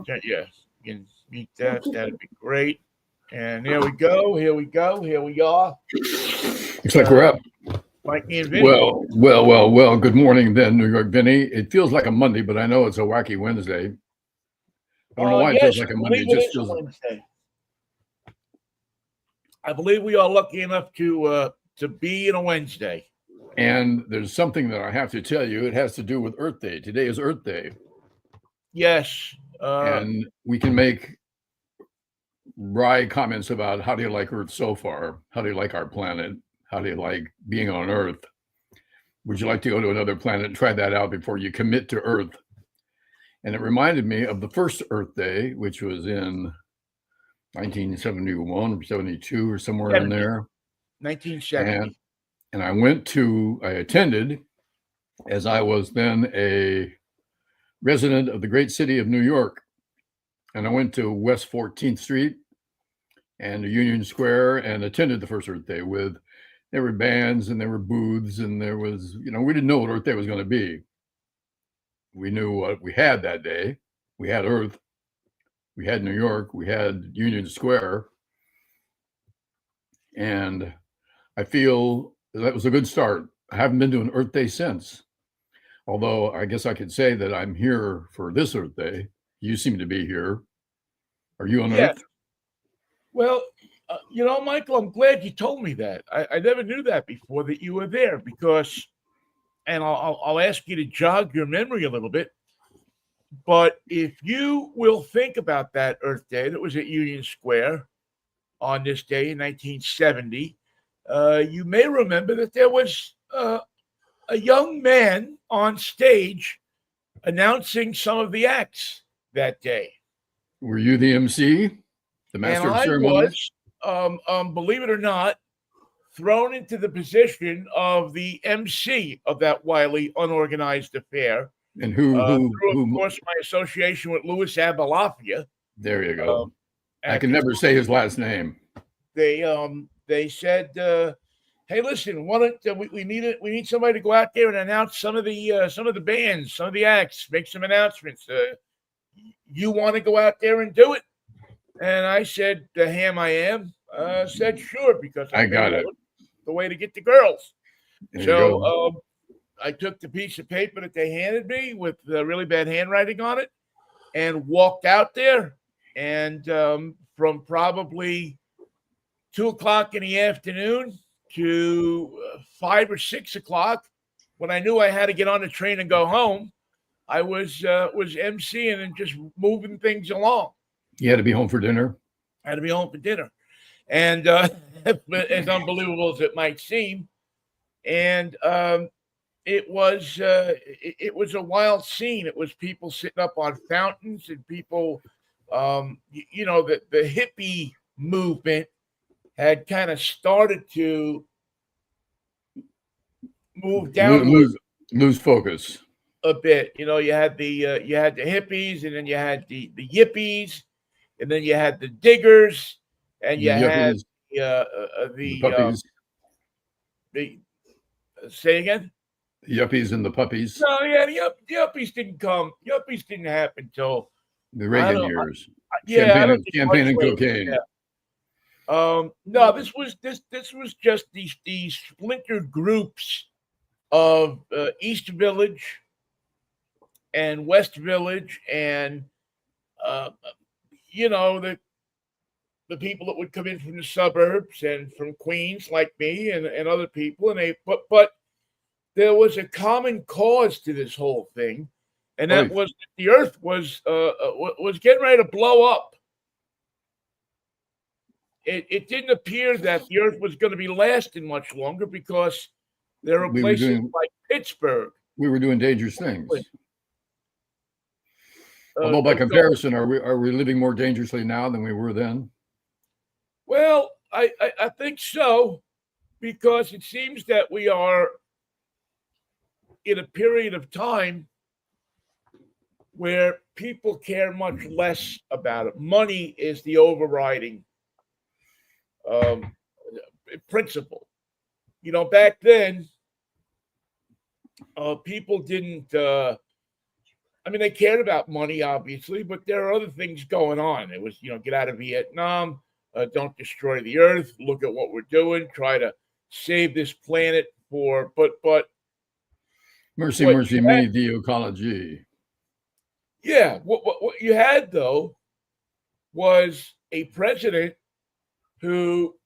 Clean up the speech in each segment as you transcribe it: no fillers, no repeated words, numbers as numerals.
Yeah, you can mute that. That'd be great. And here we go. Here we go. Here we are. Looks like we're up. Mikey and Vinnie. Well. Good morning, then, New York, Vinny. It feels like a Monday, but I know it's a wacky Wednesday. I don't know why it feels Yes, like a I Monday. believe It it just is a feels. Wednesday. I believe we are lucky enough to be in a Wednesday. And there's something that I have to tell you. It has to do with Earth Day. Today is Earth Day. Yes. And we can make wry comments about how do you like Earth so far? How do you like our planet? How do you like being on Earth? Would you like to go to another planet and try that out before you commit to Earth? And it reminded me of the first Earth Day, which was in 1971 or 72 or somewhere in there. 1970. And I attended, as I was then a resident of the great city of New York. And I went to West 14th Street and Union Square and attended the first Earth Day there were bands and there were booths and there was, we didn't know what Earth Day was going to be. We knew what we had that day. We had Earth, we had New York, we had Union Square. And I feel that was a good start. I haven't been to an Earth Day since. Although I guess I could say that I'm here for this Earth Day. You seem to be here. Are you on Earth? Well, Michael, I'm glad you told me that. I never knew that before, that you were there, because, and I'll ask you to jog your memory a little bit, but if you will think about that Earth Day that was at Union Square on this day in 1970, you may remember that there was a young man on stage announcing some of the acts that day. Were you the MC, the master of ceremonies? I was, believe it or not, thrown into the position of the MC of that wildly unorganized affair. And through, of course, my association with Louis Abalafia. There you go. I can never say his last name. They said, "Hey, listen, we need somebody to go out there and announce some of the bands, some of the acts, make some announcements. You want to go out there and do it?" And I said, "The ham I am," said sure, because I got it. The way to get the girls. There I took the piece of paper that they handed me with really bad handwriting on it and walked out there. And from probably 2:00 in the afternoon to 5 or 6 o'clock, when I knew I had to get on the train and go home, I was emceeing and just moving things along. You had to be home for dinner? I had to be home for dinner. And as unbelievable as it might seem, and it was a wild scene. It was people sitting up on fountains and people, the hippie movement had kind of started to move down, lose focus a bit. You had the hippies, and then you had the yippies, and then you had the diggers, and you had the puppies. Say again? The yuppies and the puppies. No, yeah, the yuppies didn't come. Yuppies didn't happen till the Reagan years. Champagne and cocaine. Yeah. No, this was just these splintered groups of East Village and West Village, and the people that would come in from the suburbs and from Queens, like me and other people, and but there was a common cause to this whole thing, and that was that the Earth was getting ready to blow up. It didn't appear that the Earth was going to be lasting much longer, because there were places like Pittsburgh. We were doing dangerous things. Although by comparison, are we living more dangerously now than we were then? Well, I think so, because it seems that we are in a period of time where people care much less about it. Money is the overriding principle. Back then, people didn't I mean, they cared about money, obviously, but there are other things going on. It was, get out of Vietnam, don't destroy the earth, look at what we're doing, try to save this planet but Mercy, what you mercy had, me, the ecology. yeah, what you had though was a president who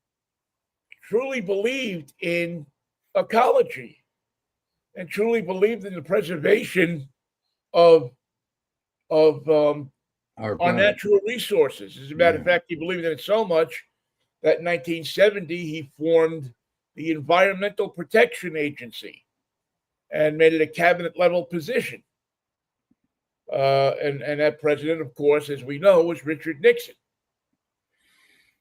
truly believed in ecology and truly believed in the preservation of of Our our planet. natural resources. As a matter of Yeah. fact, he believed in it so much that in 1970 he formed the Environmental Protection Agency and made it a cabinet level position. And that president, of course, as we know, was Richard Nixon,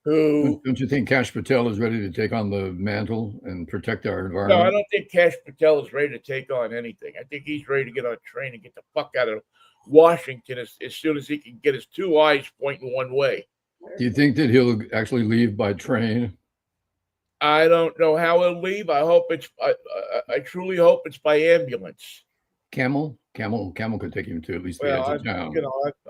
who Don't you think Kash Patel is ready to take on the mantle and protect our no, I environment? don't think Kash Patel is ready to take on anything. I think he's ready to get on a train and get the fuck out of Washington as soon as he can get his two eyes pointing one way. Do you think that he'll actually leave by train? I don't know how he'll leave. I hope it's. I truly hope it's by ambulance. Camel could take him to at least the Well, edge of town.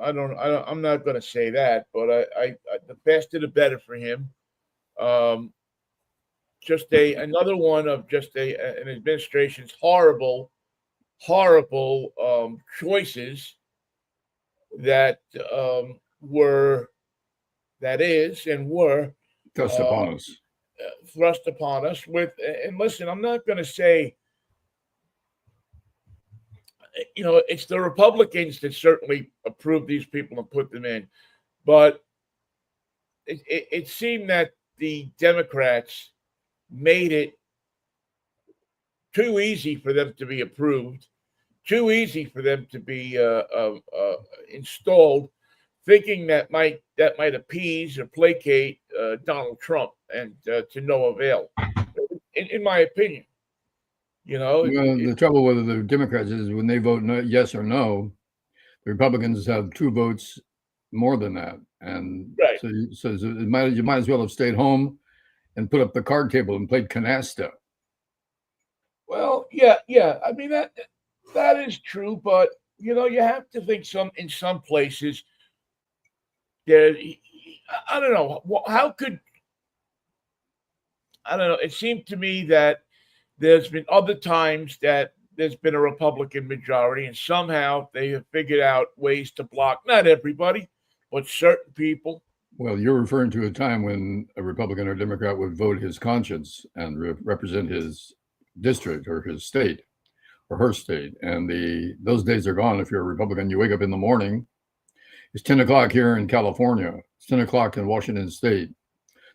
I'm not going to say that, but the faster the better for him. Um, just another one of just an administration's horrible choices that were that is and were Thrust uh, upon us. thrust upon us with. And listen, I'm not going to say it's the Republicans that certainly approved these people and put them in, but it seemed that the Democrats made it too easy for them to be approved, too easy for them to be installed, thinking that might appease or placate Donald Trump, and to no avail, in my opinion. Well, the trouble with the Democrats is when they vote no, yes or no, the Republicans have 2 votes more than that, and right. so you might as well have stayed home and put up the card table and played canasta. Well, yeah. I mean that is true, but you have to think in some places there. I don't know how could I don't know. It seemed to me that there's been other times that there's been a Republican majority, and somehow they have figured out ways to block not everybody, but certain people. Well, you're referring to a time when a Republican or Democrat would vote his conscience and represent his district or his state or her state, and those days are gone. If you're a Republican, you wake up in the morning. It's 10 o'clock here in California. It's 10 o'clock in Washington State.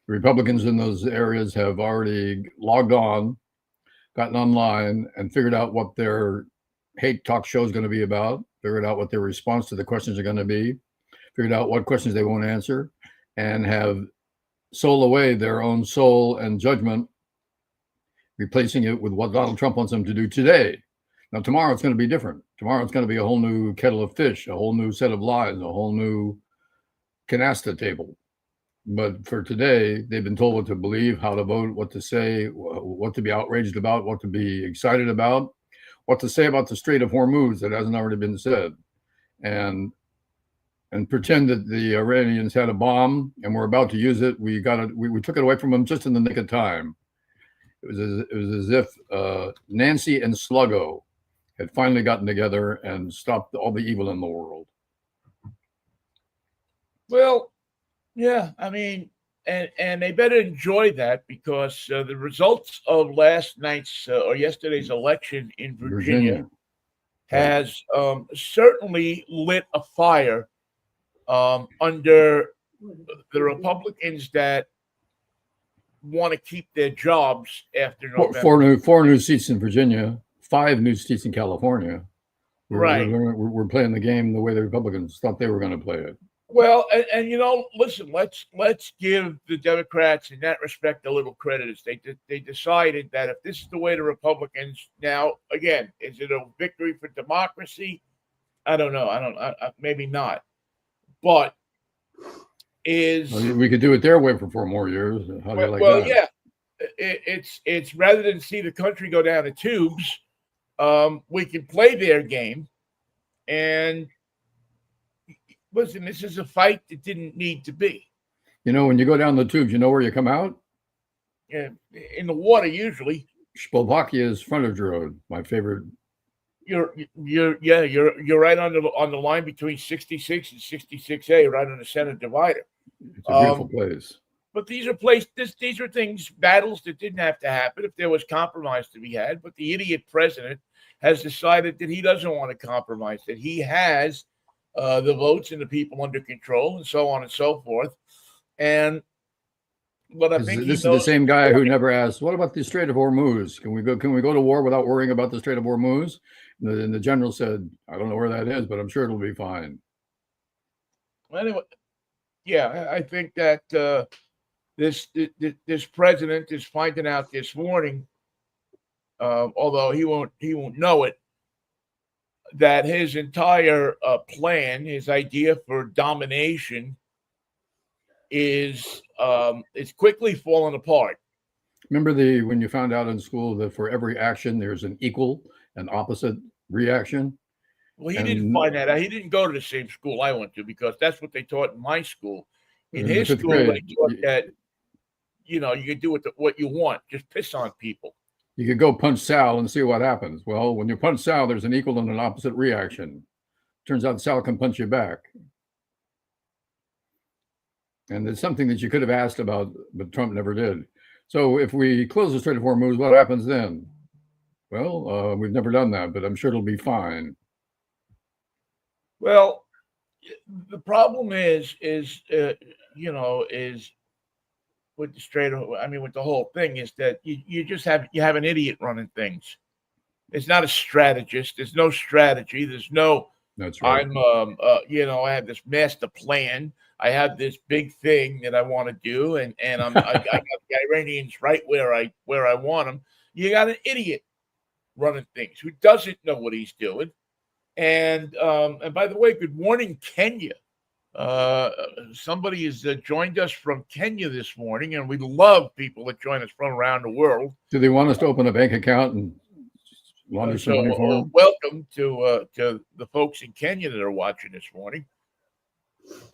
The Republicans in those areas have already logged on, gotten online, and figured out what their hate talk show is going to be about, figured out what their response to the questions are going to be, figured out what questions they won't answer, and have sold away their own soul and judgment, replacing it with what Donald Trump wants them to do today. Now, tomorrow it's going to be different. Tomorrow it's going to be a whole new kettle of fish, a whole new set of lies, a whole new canasta table. But for today, they've been told what to believe, how to vote, what to say, what to be outraged about, what to be excited about, what to say about the Strait of Hormuz that hasn't already been said, and pretend that the Iranians had a bomb and were about to use it. We took it away from them just in the nick of time. It was as if Nancy and Sluggo had finally gotten together and stopped all the evil in the world. Well, yeah, I mean, and they better enjoy that because the results of last night's or yesterday's election in Virginia has certainly lit a fire under the Republicans that want to keep their jobs after November. Four new seats in Virginia, 5 new seats in California. Right. We're playing the game the way the Republicans thought they were going to play it. Well, and listen, let's give the Democrats in that respect a little credit. As they decided that if this is the way the Republicans now, again, is it a victory for democracy? I don't know. Maybe not. But we could do it their way for 4 more years. How do you like that? Yeah, it's rather than see the country go down the tubes, we can play their game And listen, this is a fight that didn't need to be. You know, when you go down the tubes, you know where you come out? In the water, usually. Slovakia's frontage road, my favorite. You're right on the line between 66 and 66A, right on the center divider. It's a beautiful place. But these are things, battles that didn't have to happen if there was compromise to be had. But the idiot president has decided that he doesn't want to compromise, that he has the votes and the people under control, and so on and so forth. And what I think this is the same guy who never asked, "What about the Strait of Hormuz? Can we go to war without worrying about the Strait of Hormuz?" And the general said, "I don't know where that is, but I'm sure it'll be fine." Anyway, yeah, I think that this president is finding out this morning, although he won't know it, that his entire plan, his idea for domination, is quickly falling apart. Remember when you found out in school that for every action there's an equal and opposite reaction? Well, he didn't find that out. He didn't go to the same school I went to, because that's what they taught in my school. In his school, they taught that you can do what you want, just piss on people. You could go punch Sal and see what happens. Well, when you punch Sal, there's an equal and an opposite reaction. Turns out Sal can punch you back. And it's something that you could have asked about, but Trump never did. So if we close the Strait of Hormuz, what happens then? Well, we've never done that, but I'm sure it'll be fine. Well, the problem is with the Strait of, with the whole thing, is that you have an idiot running things. It's not a strategist. There's no strategy. There's no. That's right. I have this master plan. I have this big thing that I want to do, and I got the Iranians right where I want them. You got an idiot running things who doesn't know what he's doing. And by the way, good morning, Kenya. Somebody has joined us from Kenya this morning, and we love people that join us from around the world. Do they want us to open a bank account and launder some money for them? Welcome to the folks in Kenya that are watching this morning.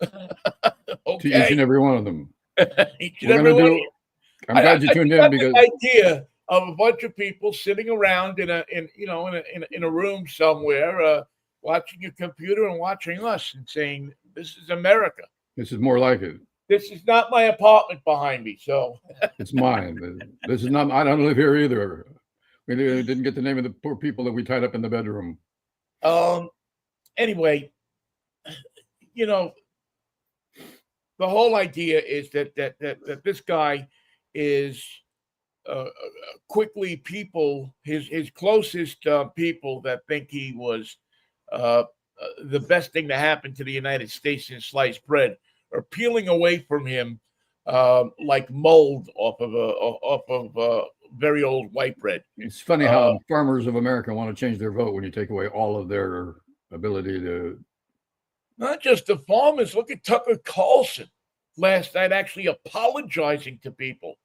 Okay. To each and every one of them. I'm glad you tuned in, because the idea of a bunch of people sitting around in a room somewhere, watching a computer and watching us and saying, "This is America. This is more like it. This is not my apartment behind me." So it's mine. This is not. I don't live here either. We didn't get the name of the poor people that we tied up in the bedroom. Anyway, the whole idea is that this guy is quickly his closest people that think he was the best thing to happen to the United States in sliced bread are peeling away from him like mold off of very old white bread. It's funny how farmers of America want to change their vote when you take away all of their ability to. Not just the farmers. Look at Tucker Carlson last night actually apologizing to people.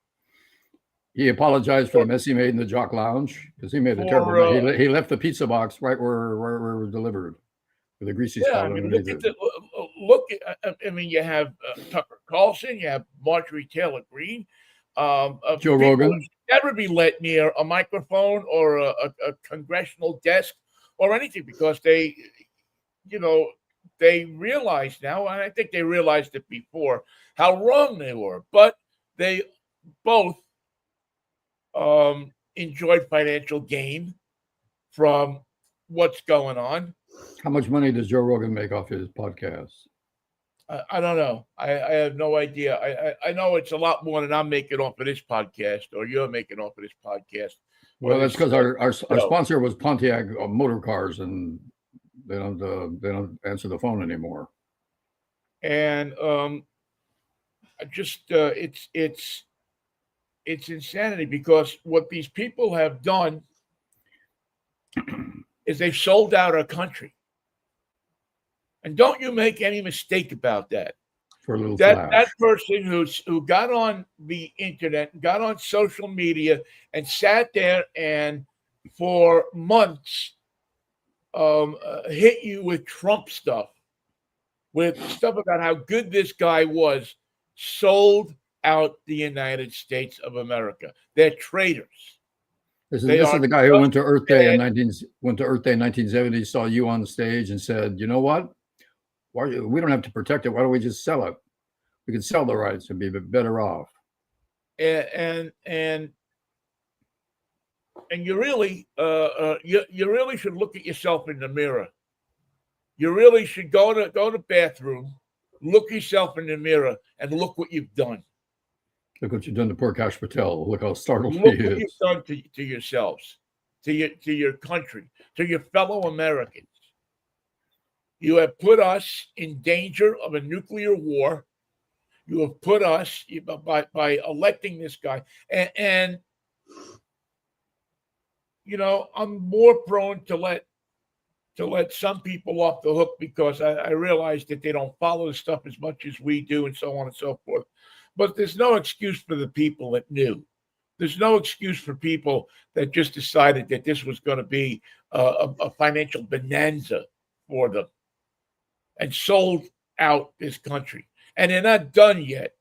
He apologized for the mess he made in the Jock Lounge, because he made a terrible. He left the pizza box right where it was delivered, with a greasy spot underneath it. You have Tucker Carlson, you have Marjorie Taylor Greene, Joe Rogan. Never be let near a microphone or a congressional desk or anything, because they realize now, and I think they realized it before, how wrong they were. But they both enjoyed financial gain from what's going on. How much money does Joe Rogan make off his podcast? I don't know. I have no idea. I know it's a lot more than I'm making off of this podcast, or you're making off of this podcast. Well, that's because our sponsor was Pontiac Motor Cars, and they don't answer the phone anymore. And it's insanity, because what these people have done is they've sold out our country. And don't you make any mistake about that. For a little that person who got on the internet, got on social media, and sat there and for months hit you with Trump stuff, with stuff about how good this guy was, sold out the United States of America. They're traitors. This They is are the guy who went to Earth Day in bad. 1970, saw you on the stage and said, "You know what? We don't have to protect it. Why don't we just sell it? We could sell the rights and be better off." And you really you really should look at yourself in the mirror. You really should go to the bathroom, look yourself in the mirror, and look what you've done. Look what you've done to poor Kash Patel. Look how startled Look he what you've is. done to yourselves, to your country, to your fellow Americans. You have put us in danger of a nuclear war. You have put us by electing this guy, and I'm more prone to let some people off the hook because I realize that they don't follow the stuff as much as we do, and so on and so forth. But there's no excuse for the people that knew. There's no excuse for people that just decided that this was going to be a financial bonanza for them and sold out this country. And they're not done yet.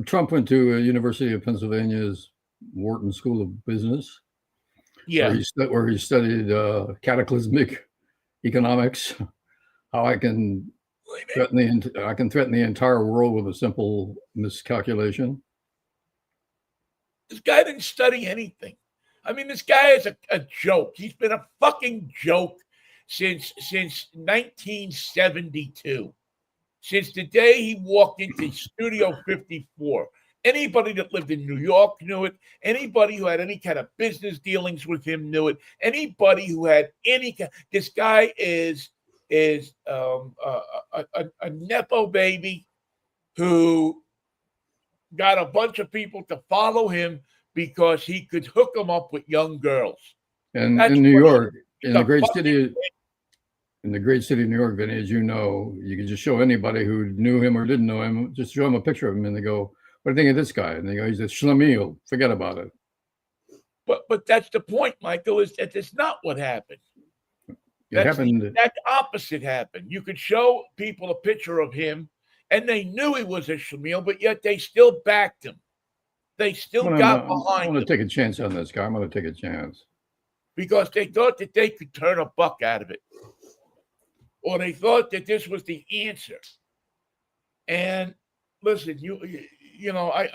Trump went to University of Pennsylvania's Wharton School of Business, Yeah, where he studied cataclysmic economics, how I can threaten the entire world with a simple miscalculation. This guy didn't study anything. I mean, this guy is a joke. He's been a fucking joke since 1972. Since the day he walked into Studio 54. Anybody that lived in New York knew it. Anybody who had any kind of business dealings with him knew it. Anybody who had this guy is a nepo baby who got a bunch of people to follow him because he could hook them up with young girls. And in New York, in the great city of New York, Vinnie, as you know, you can just show anybody who knew him or didn't know him, just show them a picture of him, and they go, "What do you think of this guy?" And they go, "He's a schlemiel. Forget about it." But that's the point, Michael, is that it's not what happened. That opposite happened. You could show people a picture of him, and they knew he was a schlemiel, but yet they still backed him. They still got behind him. I'm going to take a chance on this guy. I'm going to take a chance. Because they thought that they could turn a buck out of it. Or they thought that this was the answer. And listen, I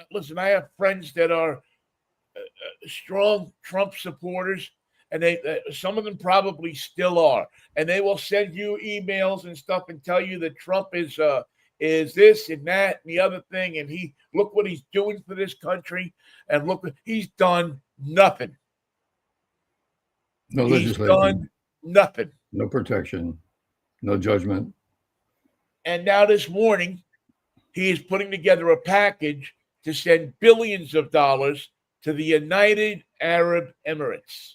have friends that are strong Trump supporters, and some of them probably still are, and they will send you emails and stuff and tell you that Trump is this and that and the other thing, and look what he's doing for this country, and look, he's done nothing. No legislation. He's done nothing. No protection. No judgment. And now this morning, he is putting together a package to send billions of dollars to the United Arab Emirates.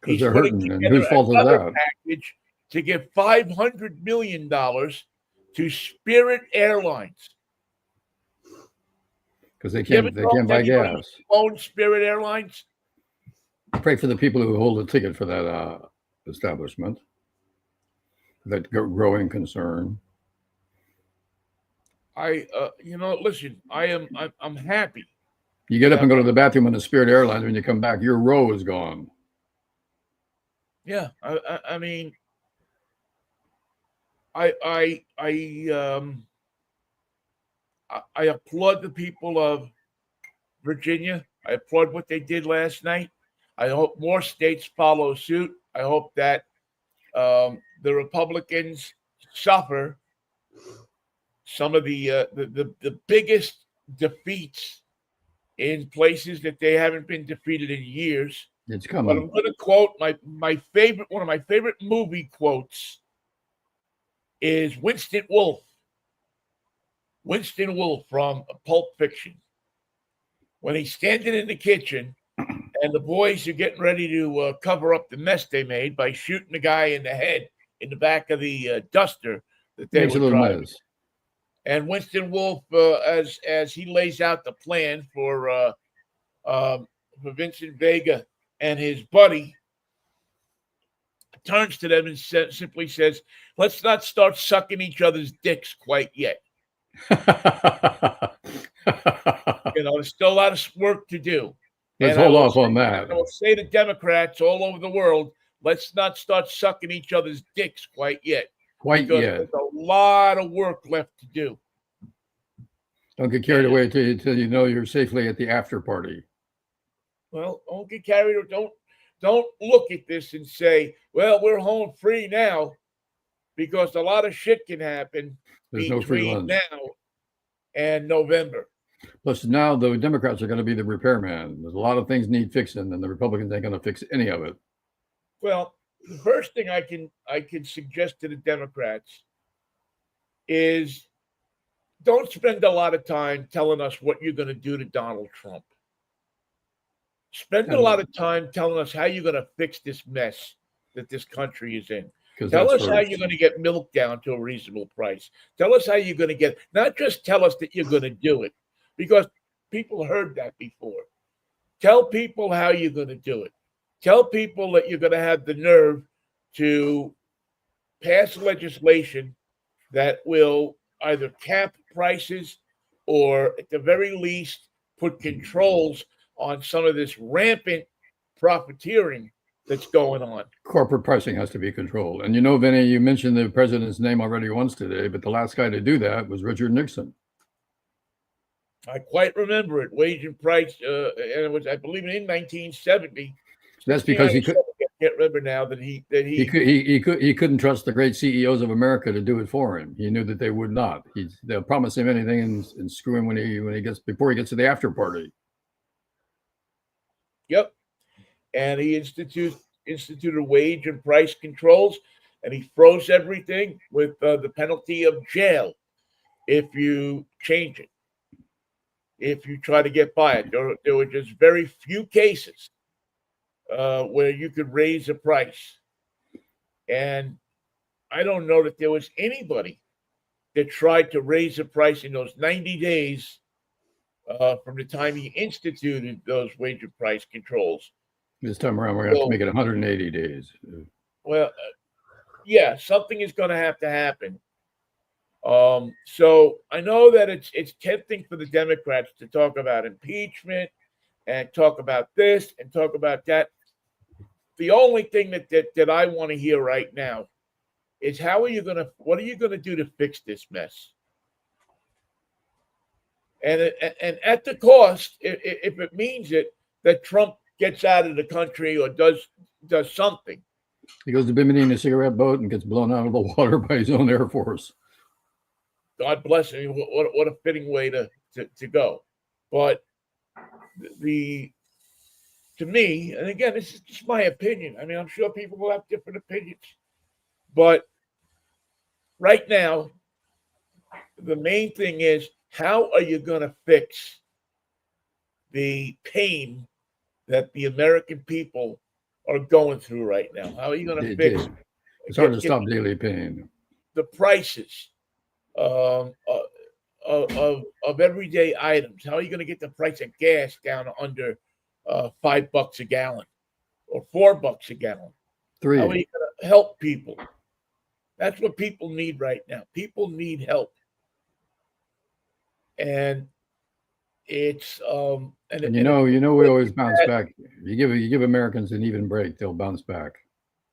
Because they're hurting, and whose fault is that? Package to give $500 million to Spirit Airlines. Because they can't buy gas. Own Spirit Airlines. Pray for the people who hold a ticket for that establishment. That growing concern. Listen, I'm happy. You get up and go to the bathroom on the Spirit Airlines. When you come back, your row is gone. Yeah, I mean, I applaud the people of Virginia. I applaud what they did last night. I hope more states follow suit. I hope that the Republicans suffer some of the biggest defeats in places that they haven't been defeated in years. It's coming. But I'm going to quote one of my favorite movie quotes is Winston Wolfe. Winston Wolfe from Pulp Fiction. When he's standing in the kitchen and the boys are getting ready to cover up the mess they made by shooting the guy in the head in the back of the duster that they were driving. Mess. And Winston Wolfe, as he lays out the plan for Vincent Vega and his buddy turns to them and simply says, "Let's not start sucking each other's dicks quite yet. There's still a lot of work to do." Let's And I hold will off on say, that. I will say to Democrats all over the world, let's not start sucking each other's dicks quite yet, Quite because yet. there's a lot of work left to do. Don't get carried away till you know you're safely at the after party. Well, don't get carried, or don't look at this and say, "Well, we're home free now," because a lot of shit can happen There's no free between lunch. now and November. Plus, now the Democrats are going to be the repairman. There's a lot of things need fixing, and the Republicans ain't going to fix any of it. Well, the first thing I can suggest to the Democrats is don't spend a lot of time telling us what you're going to do to Donald Trump. Spend a lot of time telling us how you're going to fix this mess that this country is in. Tell us how you're going to get milk down to a reasonable price. Tell us how you're going to get, not just tell us that you're going to do it, because people heard that before. Tell people how you're going to do it. Tell people that you're going to have the nerve to pass legislation that will either cap prices or, at the very least, put controls on some of this rampant profiteering that's going on. Corporate pricing has to be controlled. And Vinnie, you mentioned the president's name already once today, but the last guy to do that was Richard Nixon. I quite remember it, wage and price, and it was, I believe, in 1970. That's because he could. I can't remember now that he couldn't trust the great CEOs of America to do it for him. He knew that they would not. They'll promise him anything and screw him before he gets to the after party. Yep, and he instituted wage and price controls, and he froze everything with the penalty of jail if you change it, if you try to get by it. There were just very few cases where you could raise a price. And I don't know that there was anybody that tried to raise a price in those 90 days from the time he instituted those wage and price controls. This time around, we're going to have to make it 180 days. Well, yeah, something is going to have to happen. So I know that it's tempting for the Democrats to talk about impeachment and talk about this and talk about that. The only thing that I want to hear right now is what are you going to do to fix this mess? And at the cost, if it means that Trump gets out of the country or does something. He goes to Bimini in a cigarette boat and gets blown out of the water by his own Air Force. God bless him. What a fitting way to go. But to me, and again, this is just my opinion. I mean, I'm sure people will have different opinions. But right now, the main thing is, how are you going to fix the pain that the American people are going through right now? How are you going to fix? It's hard to stop daily pain. The prices of everyday items. How are you going to get the price of gas down to under $5 a gallon or $4 a gallon? $3. How are you going to help people? That's what people need right now. People need help, and it's we always bounce back. You give Americans an even break, they'll bounce back.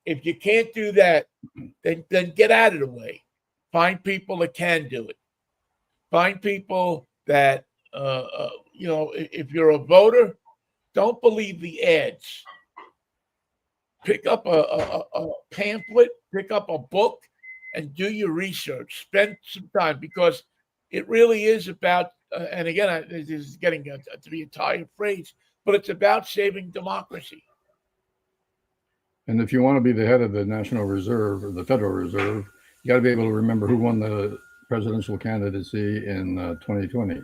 If you can't do that, then get out of the way. Find people that can do it. Find people that if you're a voter, don't believe the ads. Pick up a pamphlet, pick up a book, and do your research. Spend some time, because it really is about, and again, this is getting to be a tired phrase, but it's about saving democracy. And if you want to be the head of the National Reserve or the Federal Reserve, you got to be able to remember who won the presidential candidacy in 2020.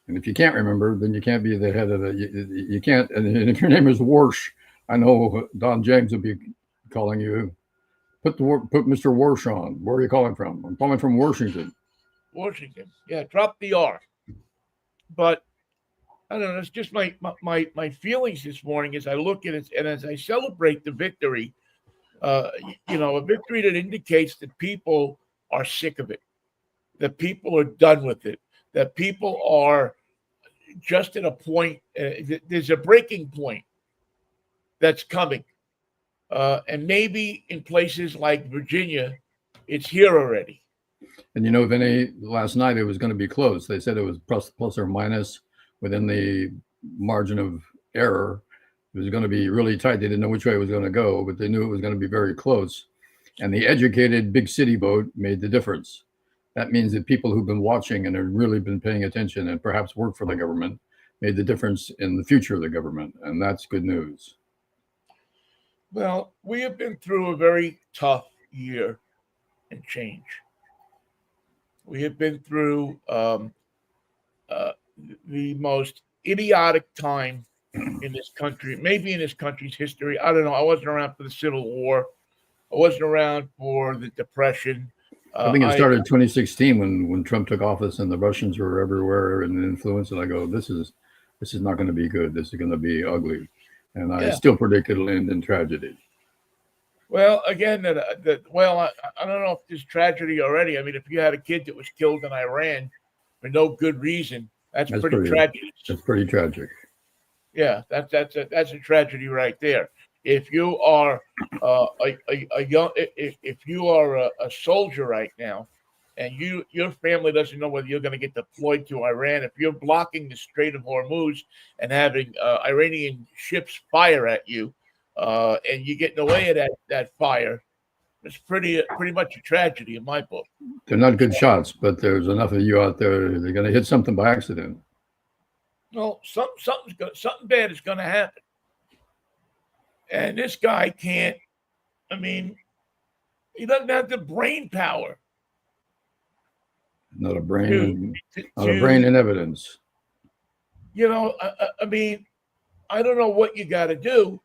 And if you can't remember, then you can't be the head of you can't. And if your name is Warsh, I know Don James will be calling you. Put Mr. Warsh on. Where are you calling from? I'm calling from Washington. Washington. Yeah, drop the R. But I don't know. It's just my feelings this morning as I look at it and as I celebrate the victory. A victory that indicates that people are sick of it, that people are done with it, that people are just at a point. There's a breaking point that's coming, and maybe in places like Virginia, it's here already. And Vinny, last night it was going to be close. They said it was plus or minus within the margin of error. It was going to be really tight. They didn't know which way it was going to go, but they knew it was going to be very close. And the educated big city vote made the difference. That means that people who've been watching and have really been paying attention and perhaps work for the government made the difference in the future of the government. And that's good news. Well, we have been through a very tough year and change. We have been through the most idiotic time in this country, maybe in this country's history. I don't know. I wasn't around for the Civil War. I wasn't around for the Depression. I think it started in 2016 when Trump took office and the Russians were everywhere and influence. And I go, this is not going to be good. This is going to be ugly. And I still predict it'll end in tragedy. Well, again, I don't know if there's tragedy already. I mean, if you had a kid that was killed in Iran for no good reason, that's pretty tragic. That's pretty tragic. Yeah, that's a tragedy right there. If you are if you are a soldier right now, and your family doesn't know whether you're going to get deployed to Iran, if you're blocking the Strait of Hormuz and having Iranian ships fire at you, and you're getting away at that fire, it's pretty much a tragedy in my book. They're not good shots, but there's enough of you out there. They're going to hit something by accident. Well, something bad is going to happen. And this guy can't, I mean, he doesn't have the brain power. Not a brain, not a brain in evidence. I mean, I don't know what you got to do.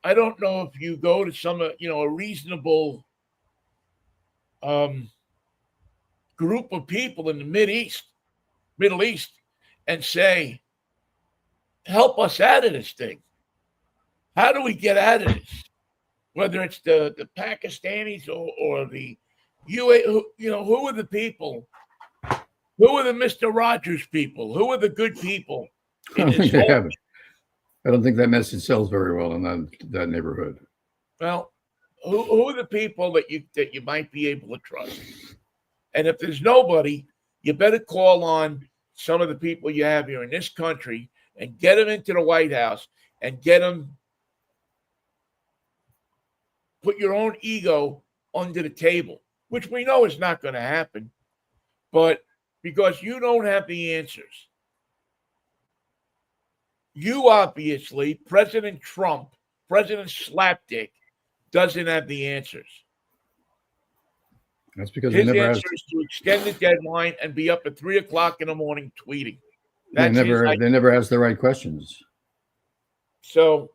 I don't know if you go to some, a reasonable group of people in the Middle East, and say, help us out of this thing. How do we get out of this? Whether it's the Pakistanis or the UA, who are the people? Who are the Mr. Rogers people? Who are the good people? I don't think they have it. I don't think that message sells very well in that neighborhood. Well, who are the people that you might be able to trust? And if there's nobody, you better call on some of the people you have here in this country and get them into the White House and get them. Put your own ego under the table, which we know is not going to happen, but because you don't have the answers. You obviously, President Trump, President Slapdick, doesn't have the answers. That's because his answer is to extend the deadline and be up at 3:00 in the morning tweeting. They never ask the right questions. So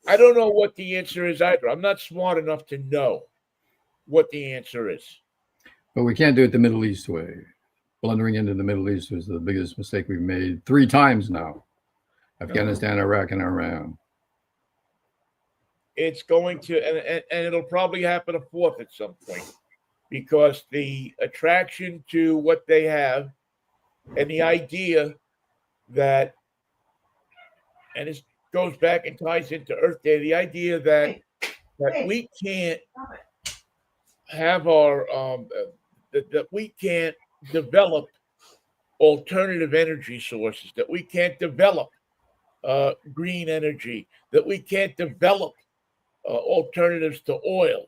I don't know what the answer is either. I'm not smart enough to know what the answer is. But we can't do it the Middle East way. Blundering into the Middle East was the biggest mistake we've made 3 times now. Afghanistan, Iraq, and Iran. It's going to, and it'll probably happen a 4th at some point, because the attraction to what they have and the idea that, and it goes back and ties into Earth Day, the idea that we can't have our, that we can't develop alternative energy sources, that we can't develop green energy, that we can't develop alternatives to oil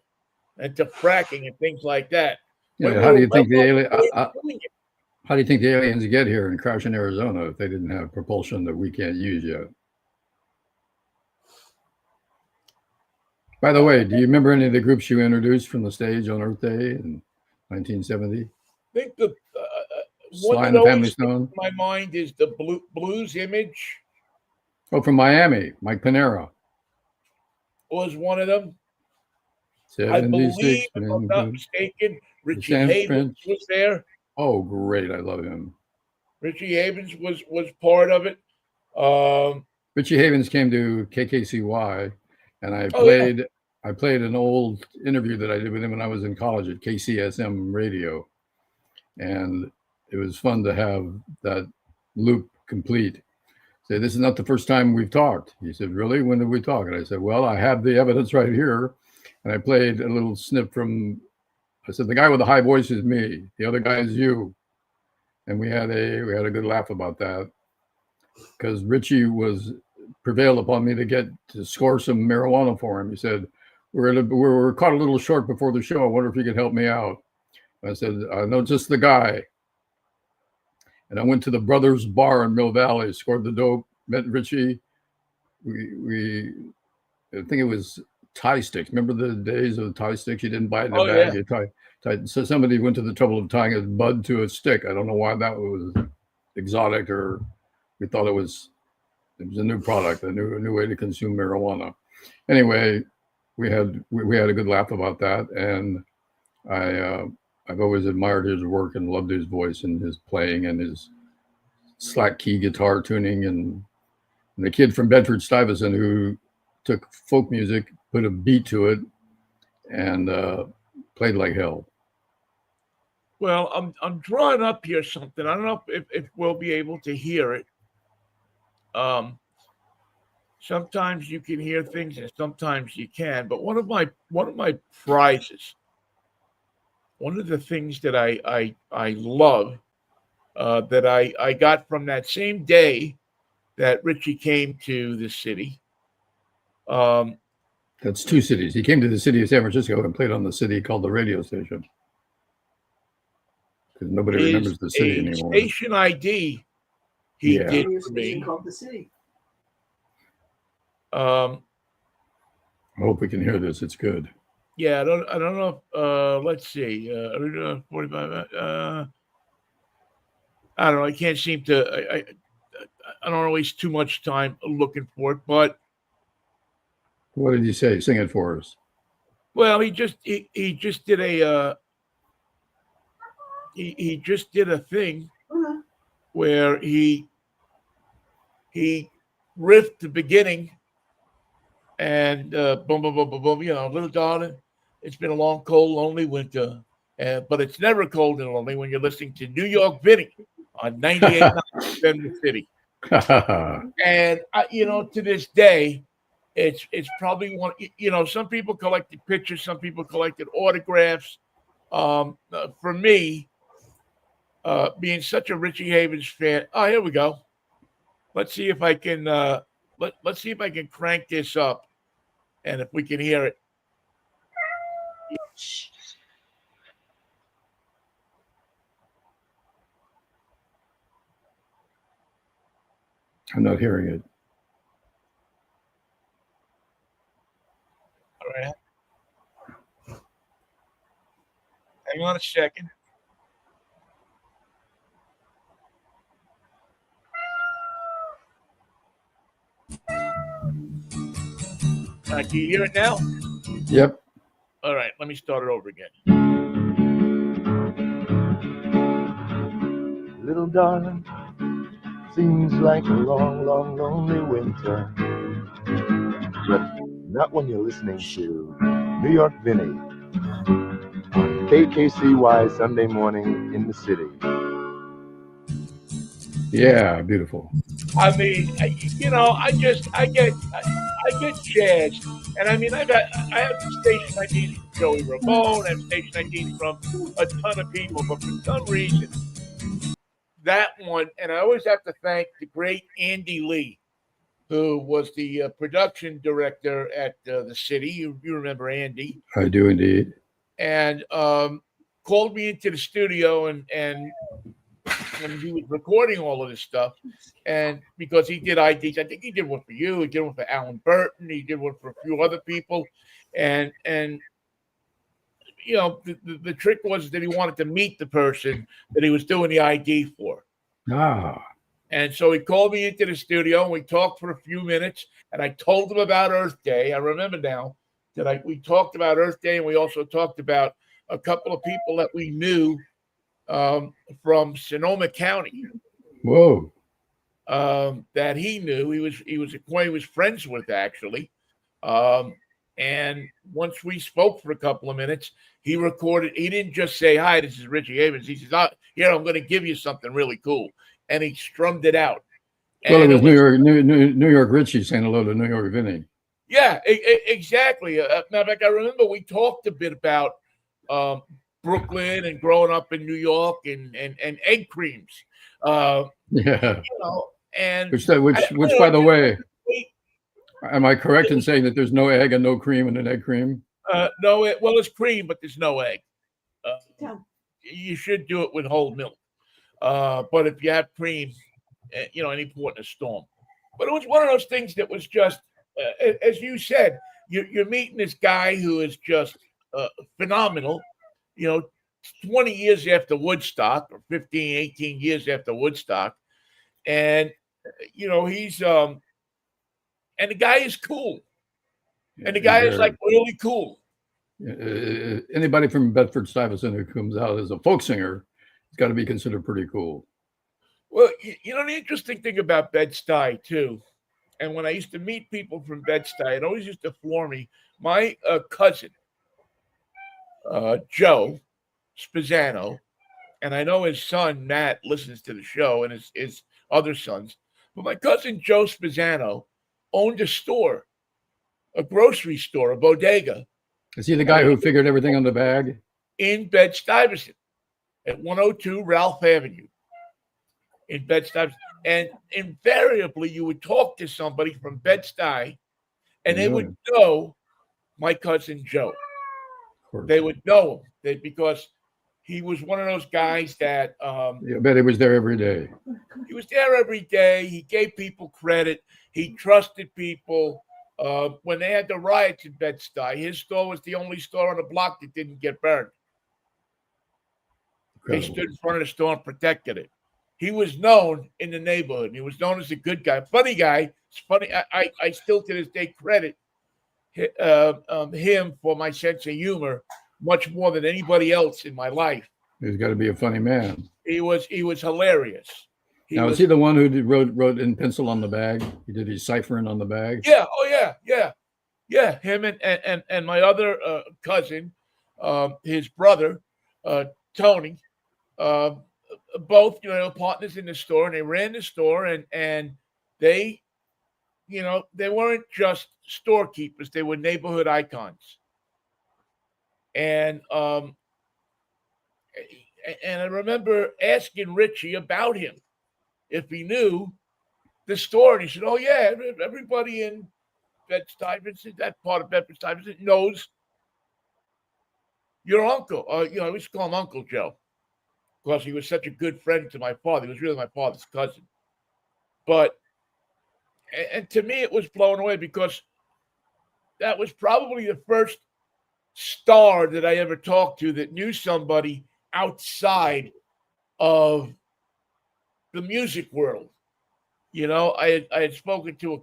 and to fracking and things like that. Yeah, how do you think the aliens get here and crash in Arizona if they didn't have propulsion that we can't use yet? By the way, do you remember any of the groups you introduced from the stage on Earth Day in 1970? I think the Sly and the Family Stone. In my mind is the Blues Image. Oh, from Miami, Mike Panera Was one of them. 76, I believe, if I'm not mistaken, Richie Havens was there. Oh, great. I love him. Richie Havens was part of it. Richie Havens came to KKCY, and Oh yeah. I played an old interview that I did with him when I was in college at KCSM Radio, and it was fun to have that loop complete. Say, this is not the first time we've talked. He said, really? When did we talk? And I said, well, I have the evidence right here. And I played a little snip from, I said, the guy with the high voice is me. The other guy is you. And we had a good laugh about that, because Richie was prevailed upon me to score some marijuana for him. He said, we're caught a little short before the show. I wonder if you could help me out. I said, I know just the guy. And I went to the Brothers Bar in Mill Valley, scored the dope, met Richie. We I think it was tie sticks. Remember the days of tie sticks? You didn't buy it in a bag. Yeah. You tie. So somebody went to the trouble of tying a bud to a stick. I don't know why that was exotic, or we thought it was a new product, a new way to consume marijuana. Anyway, we had a good laugh about that, and I've always admired his work and loved his voice and his playing and his slack key guitar tuning, and the kid from Bedford Stuyvesant who took folk music, put a beat to it, and played like hell. Well, I'm drawing up here something. I don't know if we'll be able to hear it. Sometimes you can hear things and sometimes you can. But one of my prizes, one of the things that I love, that I got from that same day that Richie came to the city. That's two cities. He came to the city of San Francisco and played on the city called the radio station, because nobody remembers the city anymore. Station ID he did for me. Called the city. I hope we can hear this. It's good. Yeah, I don't know. Let's see. 45. I don't know. I can't seem to. I don't waste too much time looking for it. But what did you say? Sing it for us. Well, he just did a he just did a thing where he riffed the beginning and boom, boom, boom, boom, boom. You know, little darling, it's been a long, cold, lonely winter, but it's never cold and lonely when you're listening to New York Vinnie on 98.9 the City. And to this day, it's probably one. Some people collected pictures, some people collected autographs. For me, being such a Richie Havens fan, here we go. Let's see if I can let's see if I can crank this up, and if we can hear it. I'm not hearing it. All right. Hang on a second. Can you hear it now? Yep. All right, let me start it over again. Little darling, seems like a long, long, lonely winter. But not when you're listening to New York Vinnie on KKCY Sunday morning in the city. Yeah, beautiful. I mean, I get jazzed, and I mean, I have station IDs from Joey Ramone, I have station IDs from a ton of people, but for some reason, that one, and I always have to thank the great Andy Lee, who was the production director at the city. You remember Andy? I do indeed. And called me into the studio, and he was recording all of this stuff, and because he did IDs, I think he did one for you, he did one for Alan Burton, he did one for a few other people, and the trick was that he wanted to meet the person that he was doing the ID for. And so he called me into the studio, and we talked for a few minutes, and I told him about Earth Day. I remember now that we talked about Earth Day, and we also talked about a couple of people that we knew from Sonoma County, Whoa. that he knew. He was acquainted, was friends with actually. Um, and once we spoke for a couple of minutes, he recorded. He didn't just say, "Hi, this is Richie Havens." He says, "Oh, here, I'm going to give you something really cool," and he strummed it out. Well, it And was New York Richie saying hello to New York Vinnie. yeah, exactly. Matter of fact, I remember we talked a bit about um, Brooklyn and growing up in New York and egg creams. Yeah. You know, and Which, I which, don't by know, the way, wait, am I correct in saying that there's no egg and no cream in an egg cream? no, well, it's cream, but there's no egg. You should do it with whole milk. But if you have cream, any port in a storm. But it was one of those things that was just, as you said, you're meeting this guy who is just phenomenal. You know, 20 years after Woodstock, or 15, 18 years after Woodstock, and he's and the guy is cool, and the He's guy is like very. really cool. Anybody from Bedford Stuyvesant who comes out as a folk singer has got to be considered pretty cool. Well, the interesting thing about Bed-Stuy too, and when I used to meet people from Bed-Stuy, it always used to floor me. My cousin, Joe Spezzano, and I know his son Matt listens to the show, and his other sons. But my cousin Joe Spezzano owned a store, a grocery store, a bodega. Is he the guy who figured everything on the bag? In Bed-Stuy at 102 Ralph Avenue in Bed-Stuy. And invariably, you would talk to somebody from Bed-Stuy, and they would know my cousin Joe. They would know him because he was one of those guys that I bet he was there every day. He was there every day. He gave people credit. He trusted people. When they had the riots in Bed-Stuy, his store was the only store on the block that didn't get burned. They stood in front of the store and protected it. He was known in the neighborhood. He was known as a good guy, funny guy. It's funny. I still to this day credit him for my sense of humor much more than anybody else in my life. He's got to be a funny man. He was hilarious. Is he the one who wrote in pencil on the bag? He did his ciphering on the bag? Yeah. Oh, yeah. Him and my other cousin, his brother, Tony, both partners in the store, and they ran the store, and they they weren't just storekeepers; they were neighborhood icons. And I remember asking Richie about him if he knew the store, and he said, "Oh yeah, everybody in Bed-Stuy, that part of Bedford-Stuyvesant, knows your uncle." We used to call him Uncle Joe because he was such a good friend to my father. He was really my father's cousin. But and to me, it was blown away because that was probably the first star that I ever talked to that knew somebody outside of the music world. I had spoken to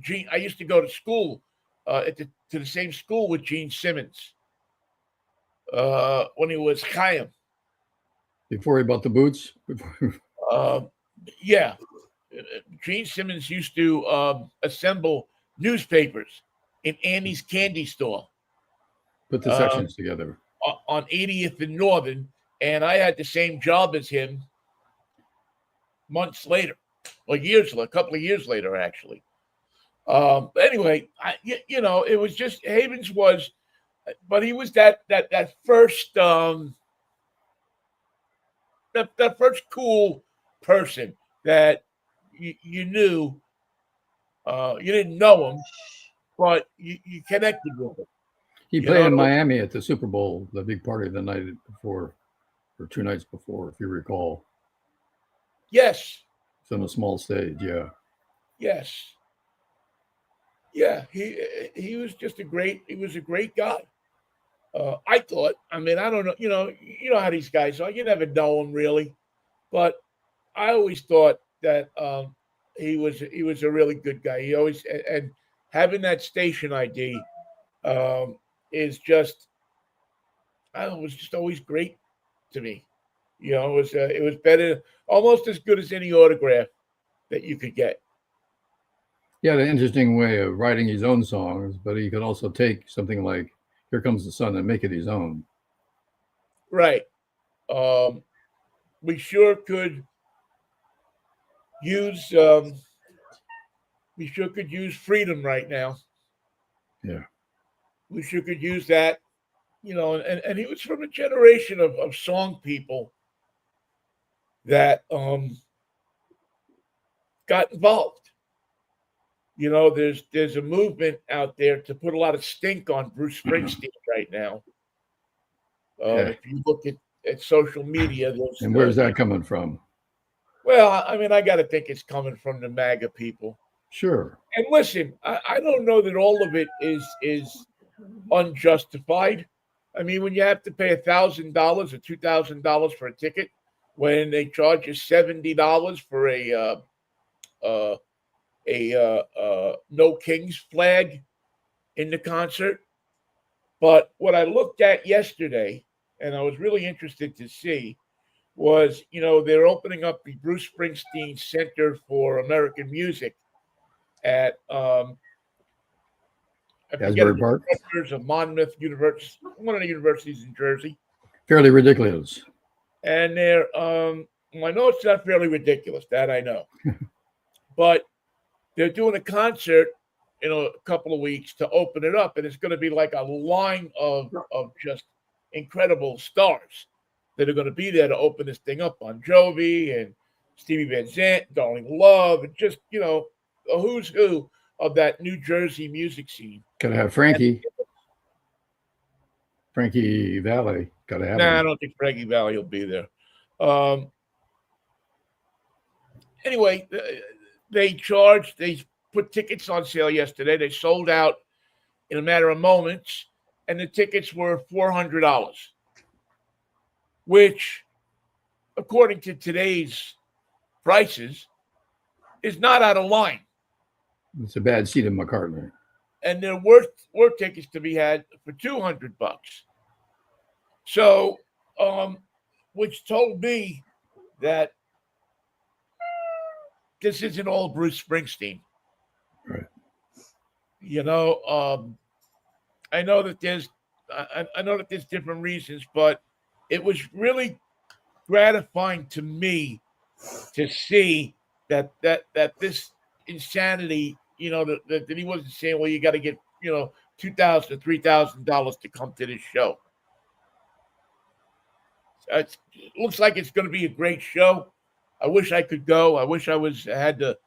Gene. I used to go to school to the same school with Gene Simmons when he was Chaim. Before he bought the boots? Yeah. Gene Simmons used to assemble newspapers in Annie's candy store. Put the sections together. On 80th and Northern, and I had the same job as him months later, or a couple of years later, actually. Anyway, it was just Havens was, but he was that first that first cool person that you knew. You didn't know him, but you connected with him. He played in Miami at the Super Bowl, the big party the night before, or 2 nights before, if you recall. Yes. It's on a small stage, yeah. Yes. Yeah, he was just a great guy. I thought. I mean, I don't know. You know how these guys are. You never know them really, but I always thought that he was a really good guy. He always and having that station ID is just, I don't know, it was just always great to me. You know, it was better, almost as good as any autograph that you could get. He had an interesting way of writing his own songs, but he could also take something like "Here Comes the Sun" and make it his own. Right. We sure could use freedom right now. Yeah. We sure could use that, you know, and he was from a generation of song people that got involved. You know, there's a movement out there to put a lot of stink on Bruce Springsteen right now. Yeah. If you look at social media, And where's that coming from? Well, I mean, I got to think it's coming from the MAGA people. Sure. And listen, I don't know that all of it is unjustified. I mean, when you have to pay $1,000 or $2,000 for a ticket, when they charge you $70 for a No Kings flag in the concert. But what I looked at yesterday, and I was really interested to see, was, you know, they're opening up the Bruce Springsteen Center for American Music at I forget Asbury Park. of Monmouth University, one of the universities in Jersey. Fairly ridiculous. And they're I know it's not fairly ridiculous, that I know. But they're doing a concert in a couple of weeks to open it up, and it's going to be like a line of just incredible stars that are going to be there to open this thing up. Bon Jovi and Stevie Van Zandt, Darling Love, and just, you know, a who's who of that New Jersey music scene. Gotta have Frankie. Frankie Valli. Gotta have him. I don't think Frankie Valli will be there. Anyway, they put tickets on sale yesterday. They sold out in a matter of moments, and the tickets were $400, which, according to today's prices, is not out of line. It's a bad seat in McCartney. And there were tickets to be had for $200. So, which told me that this isn't all Bruce Springsteen. Right. You know, I know that there's different reasons, but it was really gratifying to me to see that this insanity, you know, that he wasn't saying, well, you got to get, you know, $2,000 to $3,000 to come to this show. It looks like it's going to be a great show. I wish I could go. I wish I had the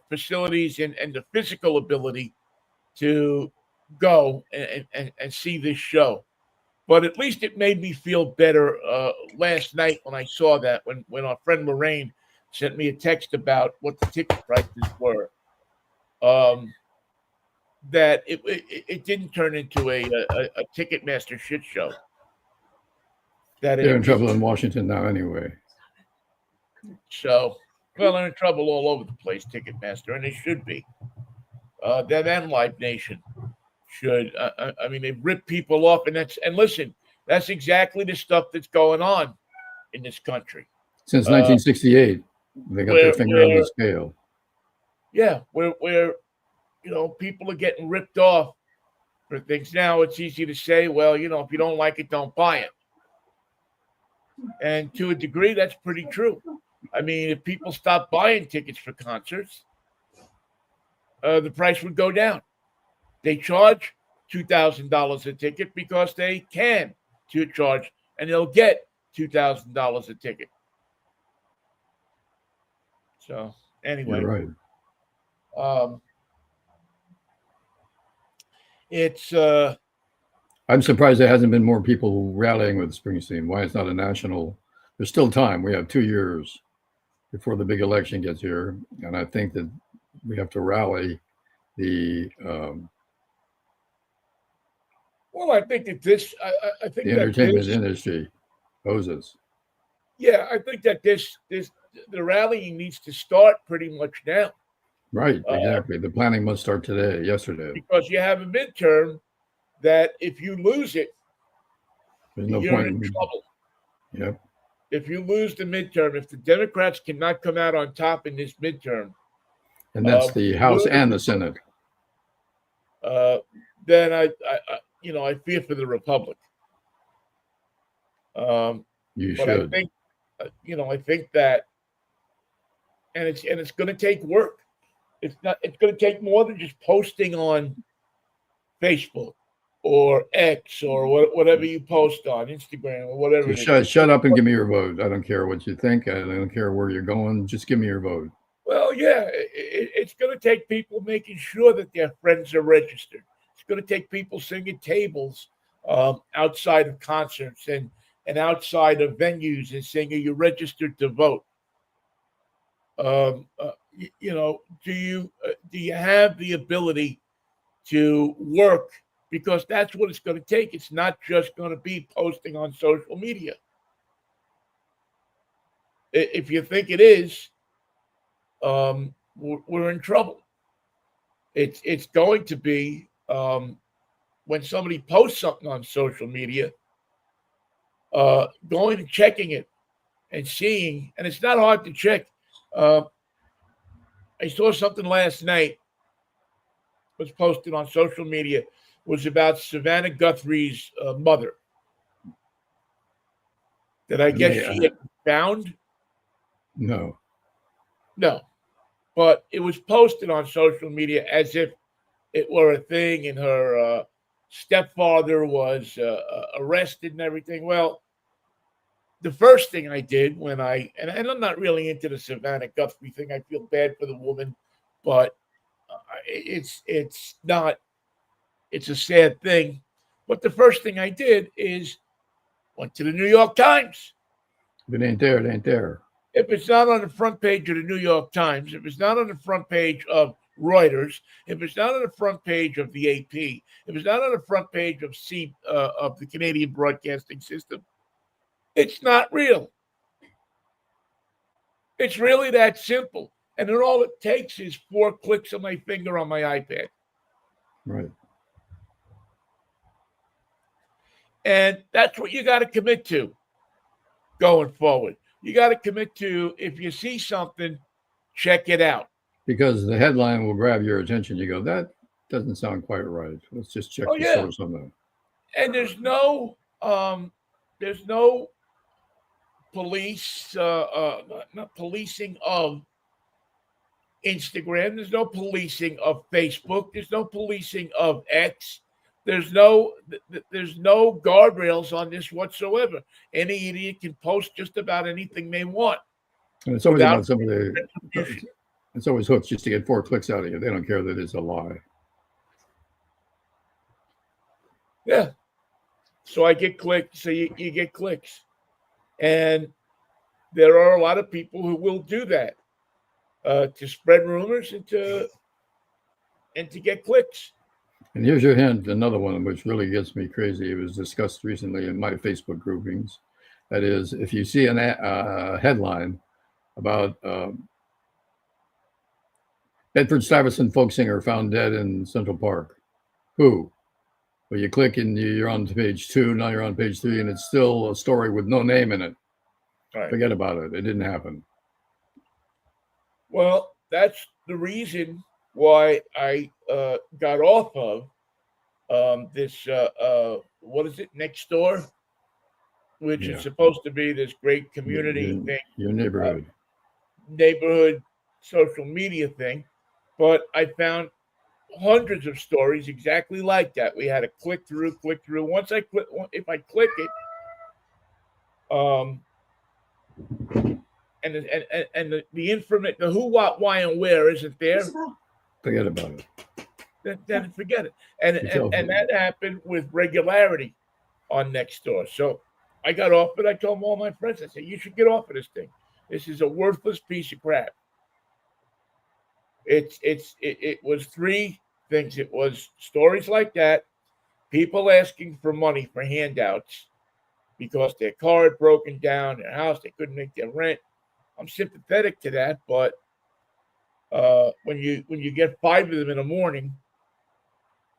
facilities and the physical ability to go and see this show. But at least it made me feel better last night when I saw that, when our friend Lorraine sent me a text about what the ticket prices were, that it didn't turn into a Ticketmaster shit show. They're in trouble in Washington now anyway. So, well, they're in trouble all over the place, Ticketmaster, and they should be. Them and Live Nation should. I mean, they rip people off, and listen, that's exactly the stuff that's going on in this country. Since 1968, they got their finger on the scale. Yeah, where you know, people are getting ripped off for things. Now it's easy to say, well, you know, if you don't like it, don't buy it. And to a degree, that's pretty true. I mean, if people stop buying tickets for concerts, the price would go down. They charge $2,000 a ticket because they can to charge, and they'll get $2,000 a ticket. So anyway, you're right. It's. I'm surprised there hasn't been more people rallying with Springsteen. Why it's not a national? There's still time. We have 2 years before the big election gets here, and I think that we have to rally the. Well, I think that this. I think the entertainment industry owes. Yeah, I think that the rallying needs to start pretty much now. Right, exactly. The planning must start yesterday. Because you have a midterm that if you lose it, There's no you're point in in. trouble. Yep. If you lose the midterm, if the Democrats cannot come out on top in this midterm, And that's the House lose, and the Senate. then I fear for the Republic. You But should. I think that, and it's going to take work. It's going to take more than just posting on Facebook or X or whatever you post on Instagram or whatever it is. Shut up and give me your vote. I don't care what you think. I don't care where you're going. Just give me your vote. Well, yeah, it's going to take people making sure that their friends are registered. It's going to take people singing tables outside of concerts and outside of venues and saying, "Are you registered to vote?" Do you have the ability to work? Because that's what it's going to take. It's not just going to be posting on social media. If you think it is, we're in trouble. It's going to be when somebody posts something on social media, going and checking it and seeing, and it's not hard to check. I saw something last night was posted on social media, was about Savannah Guthrie's mother, that I guess she had found. No. But it was posted on social media as if it were a thing, and her stepfather was arrested and everything. Well, the first thing I did when and I'm not really into the Savannah Guthrie thing. I feel bad for the woman, but it's not. It's a sad thing. But the first thing I did is went to the New York Times. If it ain't there, it ain't there. If it's not on the front page of the New York Times, if it's not on the front page of Reuters, if it's not on the front page of the AP, if it's not on the front page of of the Canadian Broadcasting System, it's not real. It's really that simple. And then all it takes is 4 clicks of my finger on my iPad. Right. And that's what you got to commit to going forward. You got to commit to, if you see something, check it out. Because the headline will grab your attention. You go, that doesn't sound quite right. Let's just check the source on that. And there's no police, not policing of Instagram. There's no policing of Facebook. There's no policing of X. There's no guardrails on this whatsoever. Any idiot can post just about anything they want. And it's always about somebody. It's always hooks just to get 4 clicks out of you. They don't care that it's a lie. Yeah. So I get clicks. So you get clicks, and there are a lot of people who will do that to spread rumors and to get clicks. And here's your hint, another one which really gets me crazy. It was discussed recently in my Facebook groupings. That is, if you see a headline about Bedford-Stuyvesant folk singer found dead in Central Park. Who? Well, you click and you're on page 2. Now you're on page 3, and it's still a story with no name in it. Right. Forget about it. It didn't happen. Well, that's the reason why I got off of this, what is it, Nextdoor, which is supposed to be this great community thing. Your neighborhood. Neighborhood social media thing. But I found hundreds of stories exactly like that. We had to click through. Once I click, if I click it, and the information, the who, what, why, and where isn't there. Forget about it. Then forget it. And that happened with regularity on Nextdoor. So I got off it. I told all my friends, I said, you should get off of this thing. This is a worthless piece of crap. It was 3 things. It was stories like that, people asking for money for handouts because their car had broken down, their house, they couldn't make their rent. I'm sympathetic to that, but when you get 5 of them in the morning,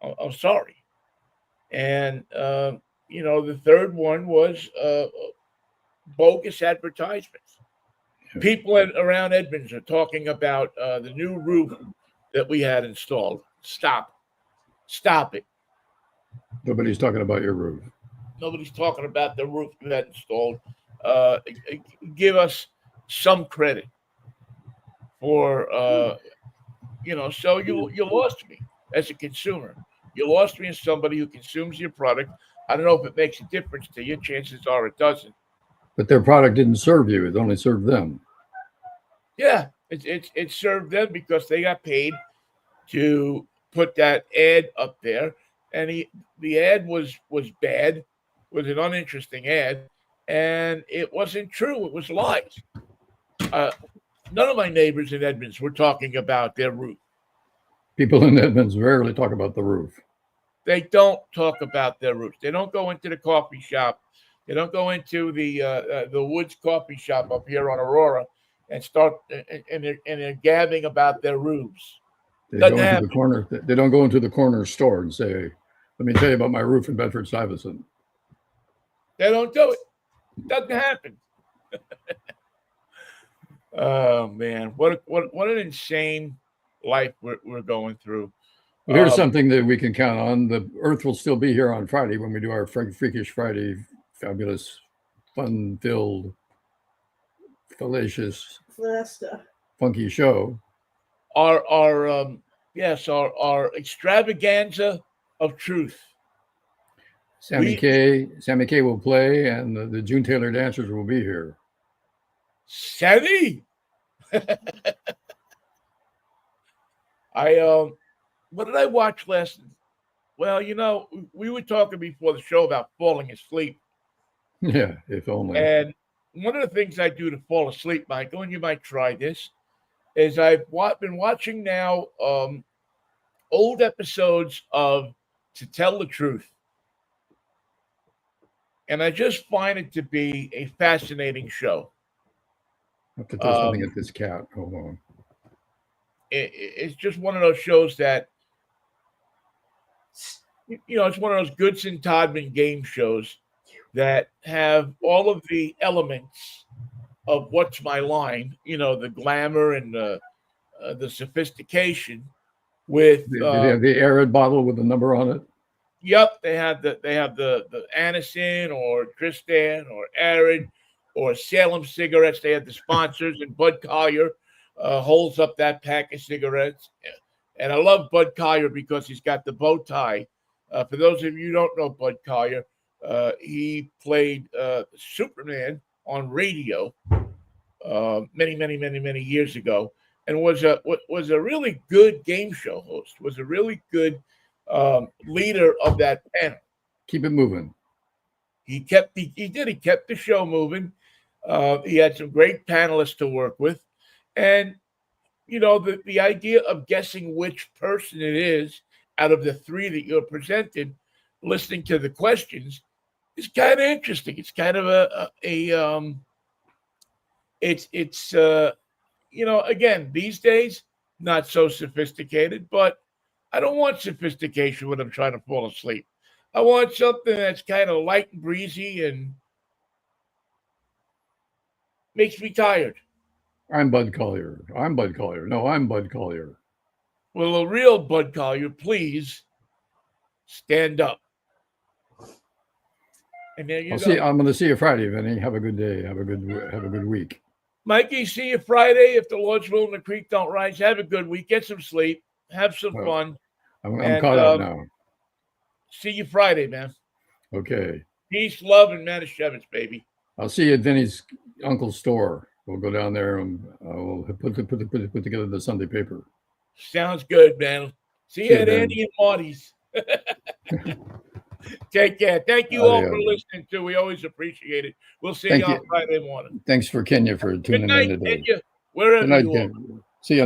I'm sorry. And the third one was bogus advertisements. Yeah. People around Edmonds are talking about the new roof that we had installed. Stop it. Nobody's talking about your roof. Nobody's talking about the roof you had installed. Uh, Give us some credit for So you lost me as a consumer. You lost me as somebody who consumes your product. I don't know if it makes a difference to you. Chances are it doesn't. But their product didn't serve you; it only served them. Yeah, it served them because they got paid to put that ad up there, and the ad was bad, was an uninteresting ad, and it wasn't true. It was lies. Uh, None of my neighbors in Edmonds were talking about their roof. People in Edmonds rarely talk about the roof. They don't talk about their roofs. They don't go into the coffee shop. They don't go into the Woods coffee shop up here on Aurora and start and they're gabbing about their roofs. They Doesn't go into happen. the corner. They don't go into the corner store and say, "Let me tell you about my roof in Bedford Stuyvesant." They don't do it. Doesn't happen. Oh man, what an insane life we're going through. Well, here's something that we can count on: the Earth will still be here on Friday when we do our Freakish Friday, fabulous, fun-filled, fallacious, funky show. Our extravaganza of truth. Sammy K will play, and the June Taylor dancers will be here. Sammy. What did I watch last? Well, we were talking before the show about falling asleep. Yeah, if only. And one of the things I do to fall asleep, Michael, and you might try this, is I've been watching now old episodes of To Tell the Truth. And I just find it to be a fascinating show. I have to throw something at this cat. Hold on. It's just one of those shows that, it's one of those Goodson Todman game shows that have all of the elements of What's My Line, the glamour and the sophistication with They have the Arid bottle with a number on it. Yep, they have the Anison or Tristan or Arid or Salem cigarettes. They have the sponsors, and Bud Collier holds up that pack of cigarettes. And I love Bud Collier because he's got the bow tie. For those of you who don't know Bud Collier, he played Superman on radio many years ago, and was a really good game show host. Was a really good leader of that panel. Keep it moving. He kept the show moving. He had some great panelists to work with, and the idea of guessing which person it is out of the three that you're presented, listening to the questions, is kind of interesting. It's kind of again, these days, not so sophisticated, but I don't want sophistication when I'm trying to fall asleep. I want something that's kind of light and breezy and makes me tired. I'm Bud Collier. No, I'm Bud Collier. Will a real Bud Collier please stand up? And there you go. I'm going to see you Friday, Vinnie. Have a good day. Have a good week. Mikey, see you Friday. If the Lord's will and the creek don't rise, have a good week. Get some sleep. Have some fun. I'm caught up now. See you Friday, man. Okay. Peace, love, and Manischewitz, baby. I'll see you at Vinnie's uncle's store. We'll go down there and we'll put together the Sunday paper. Sounds good, man. See you at Andy and Marty's. Take care. Thank you all for listening too. We always appreciate it. We'll see you on Friday morning. Thanks for Kenya for tuning in today. Kenya, wherever you are. See you.